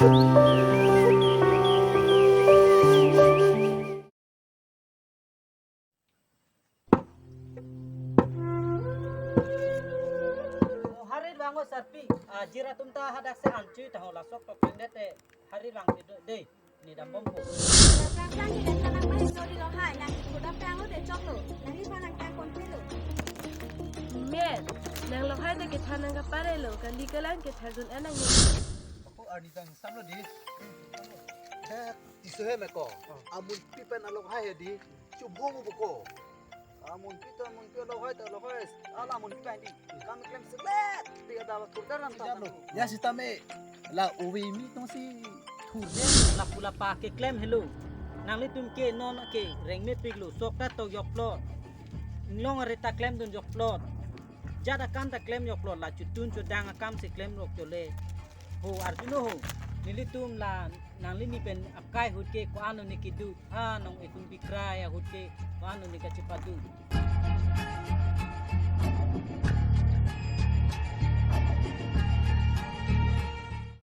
Hari bango sarpi jira tumta hadak se ancu tahu lasok to pendete hari bang itu deh ni dambom ko Perang di dan tanah bahaya no di lohai nah kuda perang lo de chok lo nah ni panang tang kon lo Mer, nang lo hai de ke thanang ka pare lo kan di kalang ke thajun anang ni. Ako arni tang samlo di. Tisohe meko. Amun pipen alok hai di. Chubho mo boko. Amun pita mun pia alok hai ta alok hai. Ala mun pipen di. Kami klaim selet. Dia dapat kurdaran ta. Ya si tame la uwi mi tong si then la pula pa ke claim hello nang li tum ke non ke reng me piglu sok ta to yok plot long are ta claim dun yok plot jada kan ta claim yok plot la chutun chudang akam se claim rok chole ho arjuno ho nili tum la nang li ni pen akai hut ke ko anu ni kidu nong etum bikrai hut ke ko anu ni ka chepadu